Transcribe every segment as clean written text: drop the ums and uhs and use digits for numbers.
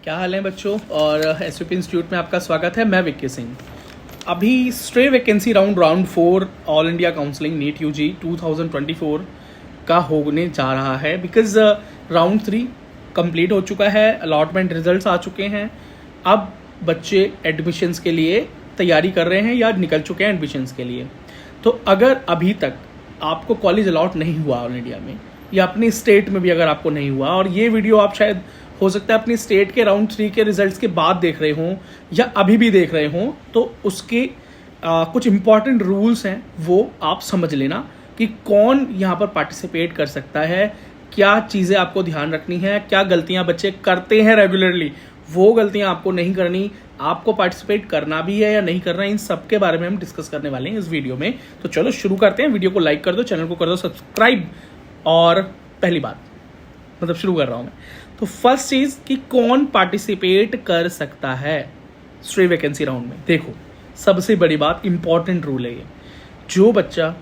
क्या हाल है बच्चों। और एसयूपी इंस्टीट्यूट में आपका स्वागत है। मैं विक्की सिंह। अभी stray vacancy round 4 all India counselling NEET UG 2024 का होने जा रहा है। बिकॉज राउंड 3 कंप्लीट हो चुका है, अलॉटमेंट रिजल्ट्स आ चुके हैं। अब बच्चे एडमिशन्स के लिए तैयारी कर रहे हैं या निकल चुके हैं एडमिशन्स के लिए। तो अगर अभी तक आपको कॉलेज अलॉट नहीं हुआ ऑल इंडिया में, या अपनी स्टेट में भी अगर आपको नहीं हुआ, और ये वीडियो आप शायद हो सकता है अपनी स्टेट के राउंड 3 के रिजल्ट्स के बाद देख रहे हों या अभी भी देख रहे हों, तो उसके कुछ इंपॉर्टेंट रूल्स हैं वो आप समझ लेना कि कौन यहाँ पर पार्टिसिपेट कर सकता है, क्या चीज़ें आपको ध्यान रखनी है, क्या गलतियाँ बच्चे करते हैं रेगुलरली, वो गलतियाँ आपको नहीं करनी, आपको पार्टिसिपेट करना भी है या नहीं करना, इन सब के बारे में हम डिस्कस करने वाले हैं इस वीडियो में। तो चलो शुरू करते हैं। वीडियो को लाइक कर दो, चैनल को कर दो सब्सक्राइब। और पहली बात, मतलब शुरू कर रहा हूं मैं, तो फर्स्ट चीज कि कौन पार्टिसिपेट कर सकता है स्ट्रे वैकेंसी राउंड में। देखो, सबसे बड़ी बात, इंपॉर्टेंट रूल है ये, जो बच्चा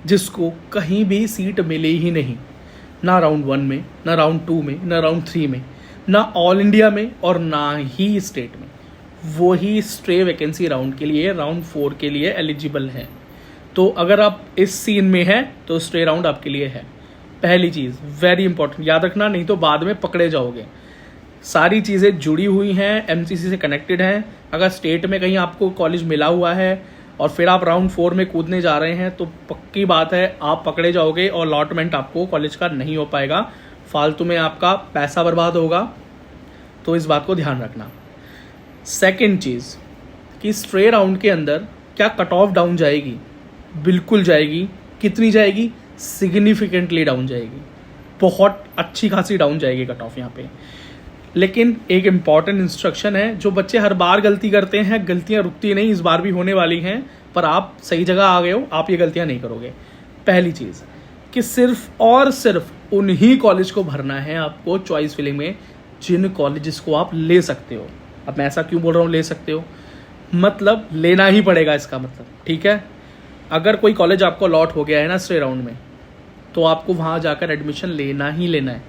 जिसको कहीं भी सीट मिले ही नहीं, ना राउंड 1 में, ना राउंड 2 में, ना राउंड 3 में, ना ऑल इंडिया में और ना ही स्टेट में, वो ही स्ट्रे वैकेंसी राउंड के लिए, राउंड 4 के लिए एलिजिबल है। तो अगर आप इस सीन में हैं तो स्ट्रे राउंड आपके लिए है। पहली चीज़ वेरी इंपॉर्टेंट, याद रखना, नहीं तो बाद में पकड़े जाओगे। सारी चीज़ें जुड़ी हुई हैं, एमसीसी से कनेक्टेड हैं। अगर स्टेट में कहीं आपको कॉलेज मिला हुआ है और फिर आप राउंड 4 में कूदने जा रहे हैं, तो पक्की बात है आप पकड़े जाओगे और अलॉटमेंट आपको कॉलेज का नहीं हो पाएगा, फालतू में आपका पैसा बर्बाद होगा। तो इस बात को ध्यान रखना। सेकेंड चीज़ कि स्ट्रे राउंड के अंदर क्या कट ऑफ डाउन जाएगी? बिल्कुल जाएगी। कितनी जाएगी? सिग्निफिकेंटली डाउन जाएगी, बहुत अच्छी खासी डाउन जाएगी कट ऑफ यहाँ पे। लेकिन एक इम्पॉर्टेंट इंस्ट्रक्शन है, जो बच्चे हर बार गलती करते हैं, गलतियाँ रुकती नहीं, इस बार भी होने वाली हैं, पर आप सही जगह आ गए हो, आप ये गलतियाँ नहीं करोगे। पहली चीज़ कि सिर्फ और सिर्फ उन्हीं कॉलेज को भरना है आपको चॉइस फिलिंग में जिन कॉलेजेस को आप ले सकते हो। अब मैं ऐसा क्यों बोल रहा हूँ ले सकते हो, मतलब लेना ही पड़ेगा इसका मतलब, ठीक है। अगर कोई कॉलेज आपको अलॉट हो गया है ना स्ट्रे राउंड में, तो आपको वहाँ जाकर एडमिशन लेना ही लेना है,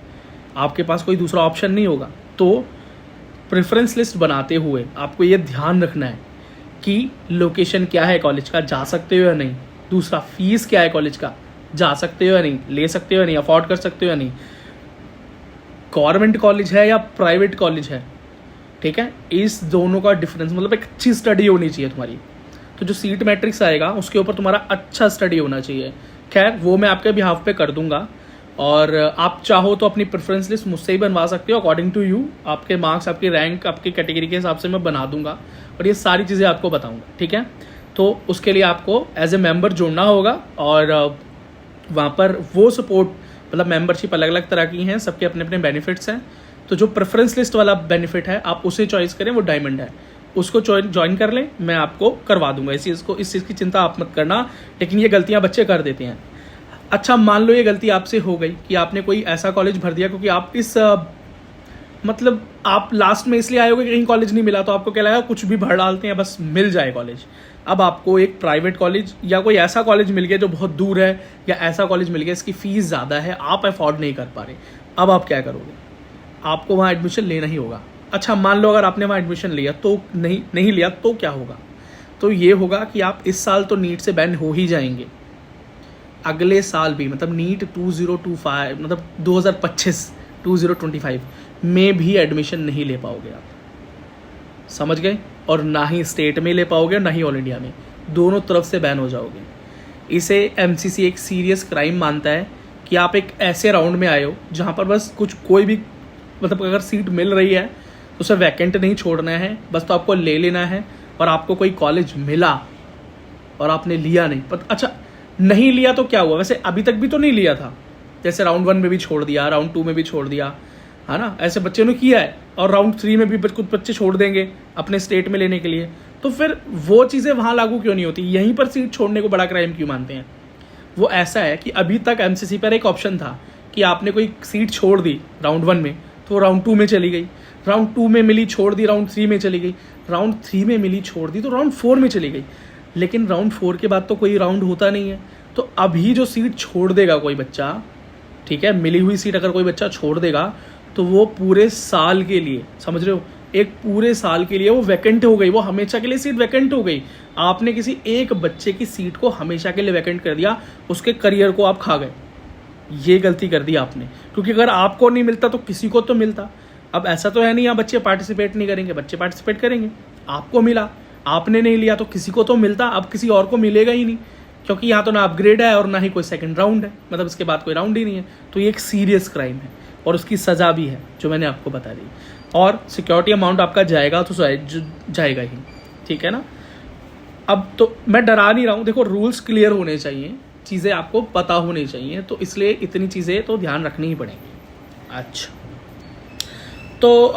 आपके पास कोई दूसरा ऑप्शन नहीं होगा। तो प्रेफरेंस लिस्ट बनाते हुए आपको ये ध्यान रखना है कि लोकेशन क्या है कॉलेज का, जा सकते हो या नहीं। दूसरा, फीस क्या है कॉलेज का, जा सकते हो या नहीं, ले सकते हो या नहीं, अफोर्ड कर सकते हो या नहीं, गवर्नमेंट कॉलेज है या प्राइवेट कॉलेज है, ठीक है। इस दोनों का डिफरेंस, मतलब एक अच्छी स्टडी होनी चाहिए तुम्हारी। तो जो सीट मैट्रिक्स आएगा उसके ऊपर तुम्हारा अच्छा स्टडी होना चाहिए। खैर, वो मैं आपके बिहाफ पे कर दूंगा, और आप चाहो तो अपनी प्रेफरेंस लिस्ट मुझसे ही बनवा सकते हो अकॉर्डिंग टू यू। आपके मार्क्स, आपकी रैंक, आपकी कैटेगरी के हिसाब से मैं बना दूंगा और ये सारी चीज़ें आपको बताऊंगा, ठीक है। तो उसके लिए आपको एज ए मेंबर जुड़ना होगा, और वहाँ पर वो सपोर्ट, मतलब मेंबरशिप अलग अलग तरह की हैं, सबके अपने अपने बेनिफिट्स हैं। तो जो प्रेफरेंस लिस्ट वाला बेनिफिट है आप उसे चॉइस करें, वो डायमंड है, उसको ज्वाइन कर लें, मैं आपको करवा दूंगा। इस चीज़ की चिंता आप मत करना। लेकिन ये गलतियां बच्चे कर देते हैं। अच्छा, मान लो ये गलती आपसे हो गई कि आपने कोई ऐसा कॉलेज भर दिया, क्योंकि आप इस मतलब आप लास्ट में इसलिए आए हो कि कहीं कॉलेज नहीं मिला, तो आपको क्या लगा कुछ भी भर डालते हैं बस मिल जाए कॉलेज। अब आपको एक प्राइवेट कॉलेज या कोई ऐसा कॉलेज मिल गया जो बहुत दूर है, या ऐसा कॉलेज मिल गया इसकी फीस ज़्यादा है, आप अफोर्ड नहीं कर पा रहे। अब आप क्या करोगे? आपको वहाँ एडमिशन लेना ही होगा। अच्छा, मान लो अगर आपने वहाँ एडमिशन लिया तो नहीं लिया तो क्या होगा? तो ये होगा कि आप इस साल तो नीट से बैन हो ही जाएंगे, अगले साल भी, मतलब नीट 2025, मतलब 2025 में भी एडमिशन नहीं ले पाओगे आप, समझ गए। और ना ही स्टेट में ले पाओगे, ना ही ऑल इंडिया में, दोनों तरफ से बैन हो जाओगे। इसे एमसीसी एक सीरियस क्राइम मानता है कि आप एक ऐसे राउंड में आए हो जहाँ पर बस कोई भी, मतलब अगर सीट मिल रही है तो उसे वैकेंट नहीं छोड़ना है, बस तो आपको ले लेना है। और आपको कोई कॉलेज मिला और आपने लिया नहीं, अच्छा नहीं लिया तो क्या हुआ? वैसे अभी तक भी तो नहीं लिया था, जैसे राउंड 1 में भी छोड़ दिया, राउंड 2 में भी छोड़ दिया, है ना, ऐसे बच्चे ने किया है। और राउंड 3 में भी कुछ बच्चे छोड़ देंगे अपने स्टेट में लेने के लिए, तो फिर वो चीज़ें वहाँ लागू क्यों नहीं होती? यहीं पर सीट छोड़ने को बड़ा क्राइम क्यों मानते हैं? वो ऐसा है कि अभी तक एमसीसी पर एक ऑप्शन था कि आपने कोई सीट छोड़ दी राउंड 1 में तो राउंड 2 में चली गई, राउंड 2 में मिली छोड़ दी, राउंड 3 में चली गई, राउंड 3 में मिली छोड़ दी तो राउंड 4 में चली गई। लेकिन राउंड 4 के बाद तो कोई राउंड होता नहीं है। तो अभी जो सीट छोड़ देगा कोई बच्चा, ठीक है, मिली हुई सीट अगर कोई बच्चा छोड़ देगा, तो वो पूरे साल के लिए, समझ रहे हो, एक पूरे साल के लिए वो वैकेंट हो गई, वो हमेशा के लिए सीट वैकेंट हो गई। आपने किसी एक बच्चे की सीट को हमेशा के लिए वैकेंट कर दिया, उसके करियर को आप खा गए। ये गलती कर दी आपने, क्योंकि अगर आपको नहीं मिलता तो किसी को तो मिलता। अब ऐसा तो है नहीं यहाँ बच्चे पार्टिसिपेट नहीं करेंगे, बच्चे पार्टिसिपेट करेंगे। आपको मिला, आपने नहीं लिया तो किसी को तो मिलता, अब किसी और को मिलेगा ही नहीं, क्योंकि यहाँ तो ना अपग्रेड है और ना ही कोई सेकंड राउंड है, मतलब इसके बाद कोई राउंड ही नहीं है। तो ये एक सीरियस क्राइम है और उसकी सज़ा भी है जो मैंने आपको बता दी। और सिक्योरिटी अमाउंट आपका जाएगा तो जाएगा ही, ठीक है ना। अब तो मैं डरा नहीं रहा हूँ, देखो रूल्स क्लियर होने चाहिए, चीज़ें आपको पता होनी चाहिए, तो इसलिए इतनी चीज़ें तो ध्यान रखनी ही पड़ेंगी। अच्छा, तो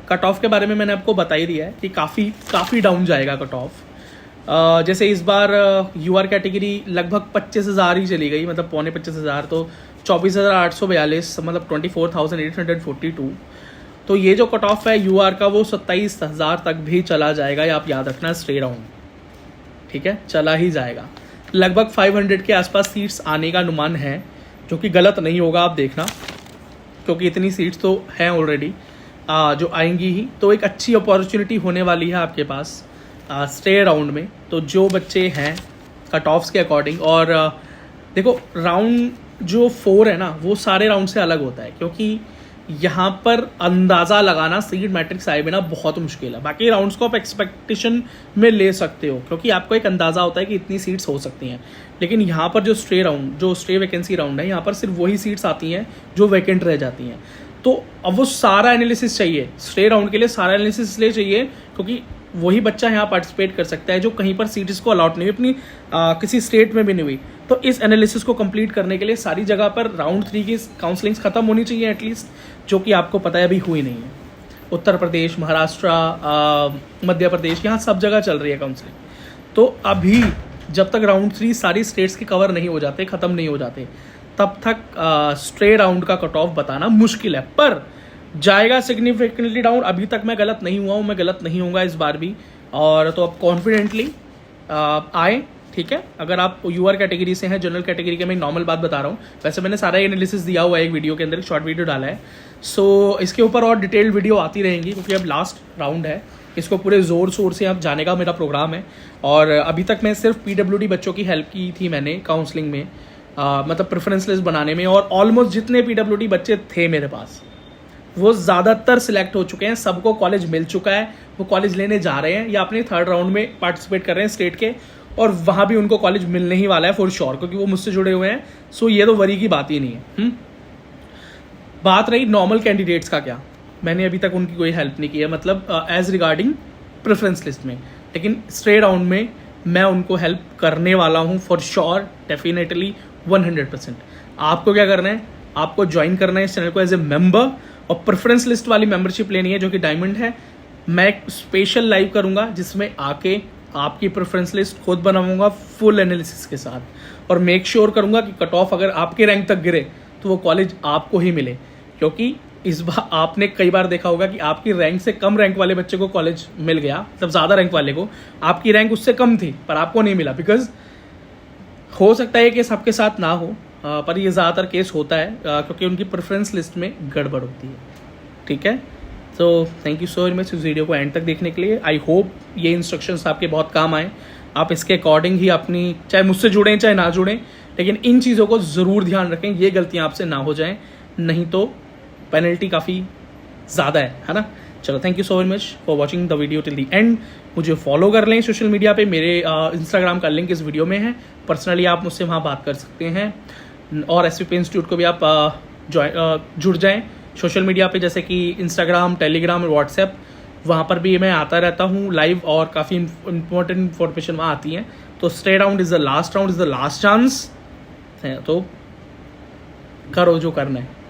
कट ऑफ के बारे में मैंने आपको बता ही दिया है कि काफ़ी डाउन जाएगा कट ऑफ। जैसे इस बार यूआर कैटेगरी लगभग 25,000 ही चली गई, मतलब 25,000, तो 24,842, मतलब 24,842। तो ये जो कट ऑफ है यूआर का वो 27,000 तक भी चला जाएगा, ये आप याद रखना, स्टे राउंड, ठीक है, चला ही जाएगा। लगभग 500 के आसपास सीट्स आने का अनुमान है, जो कि गलत नहीं होगा, आप देखना, क्योंकि इतनी सीट्स तो हैं ऑलरेडी जो आएंगी ही। तो एक अच्छी अपॉर्चुनिटी होने वाली है आपके पास स्टे राउंड में। तो जो बच्चे हैं कट ऑफ्स के अकॉर्डिंग, और देखो राउंड जो 4 है ना, वो सारे राउंड से अलग होता है, क्योंकि यहाँ पर अंदाज़ा लगाना सीट मैट्रिक्स आए बिना बहुत मुश्किल है। बाकी राउंड्स को आप एक्सपेक्टेशन में ले सकते हो, क्योंकि आपको एक अंदाज़ा होता है कि इतनी सीट्स हो सकती हैं। लेकिन यहाँ पर जो स्टे वैकेंसी राउंड है, यहाँ पर सिर्फ वही सीट्स आती हैं जो वैकेंट रह जाती हैं। तो अब वो सारा एनालिसिस चाहिए, स्टे राउंड के लिए सारा एनालिसिस इसलिए चाहिए क्योंकि वही बच्चा यहाँ पार्टिसिपेट कर सकता है जो कहीं पर सीट इसको अलॉट नहीं हुई, अपनी किसी स्टेट में भी नहीं हुई। तो इस एनालिसिस को कंप्लीट करने के लिए सारी जगह पर राउंड 3 की काउंसलिंग्स खत्म होनी चाहिए एटलीस्ट, जो कि आपको पता है अभी हुई नहीं है। उत्तर प्रदेश, महाराष्ट्र, मध्य प्रदेश, यहाँ सब जगह चल रही है काउंसलिंग। तो अभी जब तक राउंड 3 सारी स्टेट्स के कवर नहीं हो जाते, ख़त्म नहीं हो जाते, तब तक स्टे राउंड का कट ऑफ बताना मुश्किल है, पर जाएगा सिग्निफिकेंटली डाउन। अभी तक मैं गलत नहीं हुआ हूँ, मैं गलत नहीं होऊंगा इस बार भी। और तो अब कॉन्फिडेंटली आए, ठीक है। अगर आप यूआर कैटेगरी से हैं, जनरल कैटेगरी के, मैं नॉर्मल बात बता रहा हूँ, वैसे मैंने सारा एनालिसिस दिया हुआ है एक वीडियो के अंदर, एक शॉर्ट वीडियो डाला है। सो इसके ऊपर और डिटेल्ड वीडियो आती रहेंगी, क्योंकि अब लास्ट राउंड है, इसको पूरे ज़ोर शोर से अब जाने का मेरा प्रोग्राम है। और अभी तक मैं सिर्फ PWD बच्चों की हेल्प की थी मैंने काउंसलिंग में, मतलब प्रेफरेंस लिस्ट बनाने में, और ऑलमोस्ट जितने PWD बच्चे थे मेरे पास वो ज़्यादातर सिलेक्ट हो चुके हैं, सबको कॉलेज मिल चुका है, वो कॉलेज लेने जा रहे हैं या अपने 3rd राउंड में पार्टिसिपेट कर रहे हैं स्टेट के, और वहाँ भी उनको कॉलेज मिलने ही वाला है फॉर श्योर, क्योंकि वो मुझसे जुड़े हुए हैं। सो ये तो वरी की बात ही नहीं है। बात रही नॉर्मल कैंडिडेट्स का, क्या मैंने अभी तक उनकी कोई हेल्प नहीं की है, मतलब एज रिगार्डिंग प्रेफरेंस लिस्ट में, लेकिन स्टे राउंड में मैं उनको हेल्प करने वाला हूँ फॉर श्योर, डेफिनेटली 100%। आपको क्या करना है, आपको ज्वाइन करना है इस चैनल को एज ए मेंबर, और प्रेफरेंस लिस्ट वाली मेंबरशिप लेनी है जो कि डायमंड है। मैं एक स्पेशल लाइव करूंगा जिसमें आके आपकी प्रेफरेंस लिस्ट खुद बनाऊंगा फुल एनालिसिस के साथ, और मेक श्योर करूंगा कि कट ऑफ अगर आपके रैंक तक गिरे तो वो कॉलेज आपको ही मिले, क्योंकि इस बार आपने कई बार देखा होगा कि आपकी रैंक से कम रैंक वाले बच्चे को कॉलेज मिल गया, मतलब ज़्यादा रैंक वाले को आपकी रैंक उससे कम थी पर आपको नहीं मिला, बिकॉज हो सकता है कि सबके साथ ना हो, पर ये ज़्यादातर केस होता है क्योंकि उनकी प्रेफरेंस लिस्ट में गड़बड़ होती है, ठीक है। तो थैंक यू सो मच इस वीडियो को एंड तक देखने के लिए। आई होप ये इंस्ट्रक्शंस आपके बहुत काम आए, आप इसके अकॉर्डिंग ही अपनी, चाहे मुझसे जुड़ें चाहे ना जुड़ें, लेकिन इन चीज़ों को ज़रूर ध्यान रखें, ये गलतियाँ आपसे ना हो जाएं, नहीं तो पेनल्टी काफ़ी ज़्यादा है ना। चलो, thank you so very much for watching the video till the end. मुझे फॉलो कर लें सोशल मीडिया पे, मेरे इंस्टाग्राम का लिंक इस वीडियो में है, पर्सनली आप मुझसे वहाँ बात कर सकते हैं, और SVP इंस्टीट्यूट को भी आप जुड़ जाएं सोशल मीडिया पे, जैसे कि इंस्टाग्राम, टेलीग्राम और व्हाट्सएप, वहाँ पर भी मैं आता रहता हूँ लाइव, और काफ़ी इंपॉर्टेंट इन्फॉर्मेशन वहाँ आती हैं। तो stay round is the last chance है, तो करो जो करना है।